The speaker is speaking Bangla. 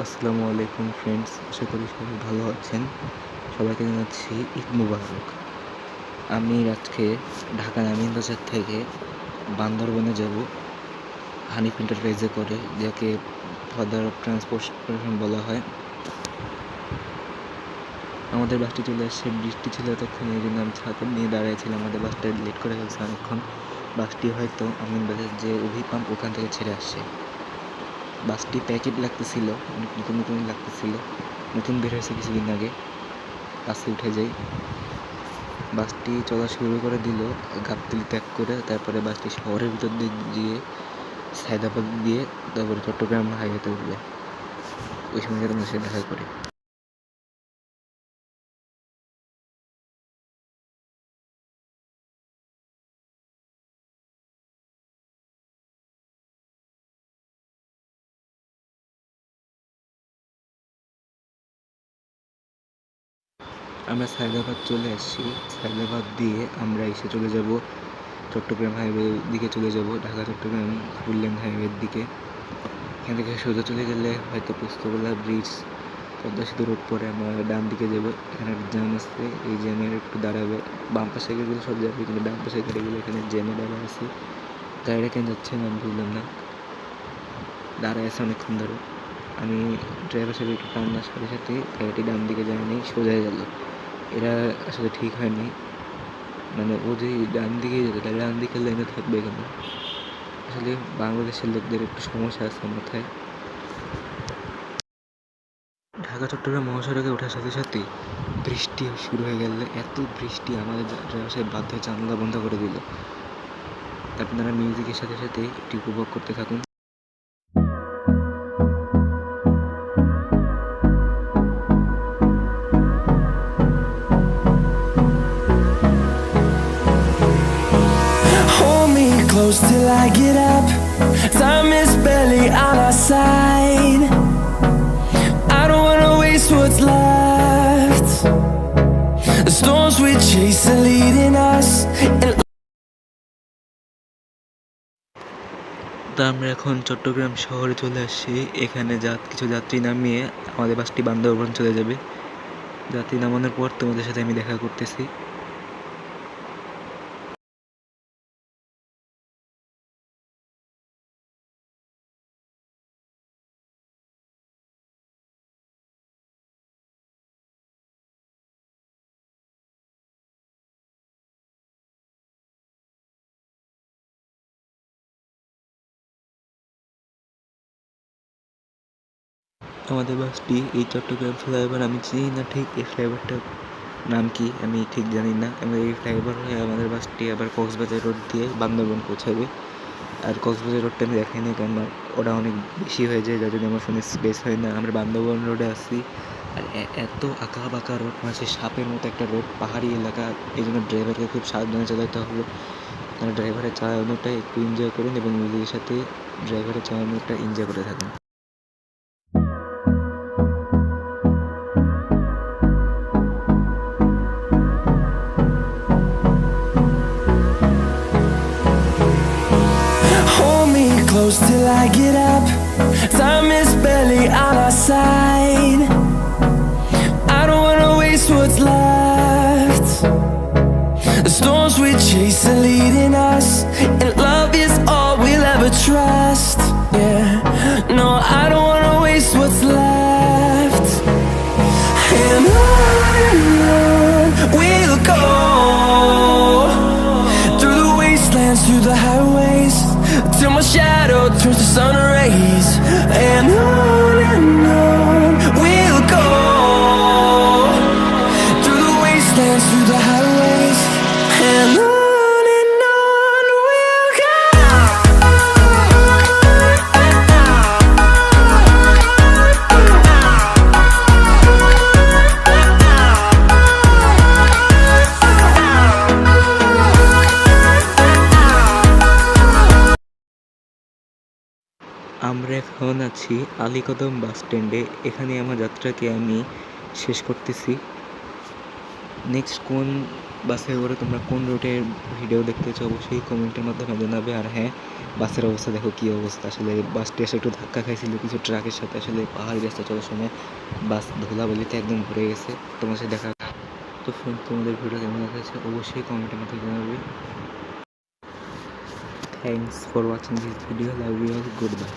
আসসালামু আলাইকুম ফ্রেন্ডস, আশা করি সবাই ভালো আছেন। সবাইকে জানাচ্ছি ঈদ মুবারক। আমি আজকে ঢাকা আমিন বাজার থেকে বান্দরবনে যাব হানিফ এন্টারপ্রাইজে করে, যাকে ফাদার অফ ট্রান্সপোর্টেশন বলা হয়। আমাদের বাসটি চলে আসছে, বৃষ্টি ছিল তখন, এই জন্য আমি ছাতা নিয়ে দাঁড়িয়েছিলাম। আমাদের বাসটা লেট করে ফেলছে অনেকক্ষণ। বাসটি হয়তো আমিন বাজার যে অভিপাম্প ওখান থেকে ছেড়ে আসছে। বাসটি প্যাকেট লাগতেছিল, অনেক নতুন নতুন লাগতেছিল, নতুন বের হয়েছে কিছুদিন আগে। বাসে উঠে যাই, বাসটি চলা শুরু করে দিল গাবতলী ত্যাগ করে। তারপরে বাসটি শহরের ভিতর দিয়ে গিয়ে সায়দাবাদ দিয়ে তারপরে চট্টগ্রাম হাইওয়েতে উঠবে। ওই সময় তোমাদের সাথে দেখা করি। আমরা সায়দাবাদ চলে আসছি। সায়দাবাদ দিয়ে আমরা এসে চলে যাব চট্টগ্রাম হাইওয়ের দিকে, চলে যাব ঢাকা চট্টগ্রাম ফুল লেন হাইওয়ের দিকে। এখান থেকে সোজা চলে গেলে হয়তো পোস্তগোলা ব্রিজ, পদ্মা সেতু রোড পরে আমরা ডান দিকে যাবো। এখানে একটা জ্যাম আছে, এই জ্যামের একটু দাঁড়াবে। বাম পাশে গাড়িগুলো সব যাবে, কিন্তু ডান পাশে গাড়িগুলো এখানে জ্যামে দাঁড়ায় আছে। গাড়িটা কেন যাচ্ছে না আমি বুঝলাম না, দাঁড়ায় আছে অনেকক্ষণ ধরে। আমি ড্রাইভার সাহেব একটু টান্নার সাথে সাথে গাড়িটি ডান দিকে যায়নি, সোজা গেল। এরা আসলে ঠিক হয়নি, মানে ও যদি ডান দিকে যেত তাহলে ডান দিকের লাইনে থাকবে কেন? আসলে বাংলাদেশের লোকদের একটু সমস্যা আছে মাথায়। ঢাকা চট্টগ্রাম মহাসড়কে ওঠার সাথে সাথেই বৃষ্টি শুরু হয়ে গেল। এত বৃষ্টি, আমাদের ড্রাইভার সাহেব বাধ্য হয়ে জানলা বন্ধ করে দিল। আপনারা মিউজিকের সাথে সাথে একটু উপভোগ করতে থাকুন। Hold me close till I get up. Time is barely on our side. I don't wanna waste what's left. The storms we chase are leading us. তা আমরা এখন চট্টগ্রাম শহরে চলে আসছি। এখানে কিছু যাত্রী নামিয়ে আমাদের বাসটি বান্দরবান চলে যাবে। যাত্রী নামানোর পর তোমাদের সাথে আমি দেখা করতেছি। আমাদের বাসটি এই চট্টগ্রাম ফ্লাইওভার, আমি চিনি না ঠিক এই ফ্লাইওভারটার নাম কি, আমি ঠিক জানি না। আমরা এই ফ্লাইওভার হয়ে আমাদের বাসটি আবার কক্সবাজার রোড দিয়ে বান্দরবান পৌঁছাবে। আর কক্সবাজার রোডটা আমি দেখাই না, কারণ ওটা অনেক বেশি হয়ে যায়, যার জন্য আমার ফোনে স্পেস হয় না। আমরা বান্দরবান রোডে আসছি, আর এত আঁকা বাঁকা রোড, মানে সাপের মতো একটা রোড, পাহাড়ি এলাকা। এই জন্য ড্রাইভারকে খুব সাবধানে চালাতে হবে। আপনারা ড্রাইভারের চালানোটা একটু এনজয় করুন এবং মিউজিকের সাথে ড্রাইভারের চালানোটা এনজয় করে থাকুন। Hold me close till I get up. Time is barely on our side. I don't wanna waste what's left. The storms we chase are leading us, and love is all we'll ever trust. Yeah, no, I don't wanna waste what's left. And on we'll go, through the wastelands, through the highways, till my shadow turns to sun rays. And on we'll go, through the wastelands, through the highways. And on we'll go. আমরা এখন আছি আলীকদম বাস স্ট্যান্ডে। এখানে আমার যাত্রাকে আমি শেষ করতেছি। নেক্সট কোন বাসে করে তোমরা কোন রুটের ভিডিও দেখতে চাও অবশ্যই কমেন্টের মাধ্যমে জানাবে। আর হ্যাঁ, বাসের অবস্থা দেখো কী অবস্থা, আসলে বাসটি এসে একটু ধাক্কা খাইছিল কিছু ট্রাকের সাথে, আসলে পাহাড়ি রাস্তা চলার সময় বাস ধুলাবালিতে একদম ভরে গেছে। তোমার সাথে দেখা তো ফ্রেন্ড, তোমাদের ভিডিও কেমন লাগছে অবশ্যই কমেন্টের মাধ্যমে জানাবে। Thanks for watching this video, love you all, good bye.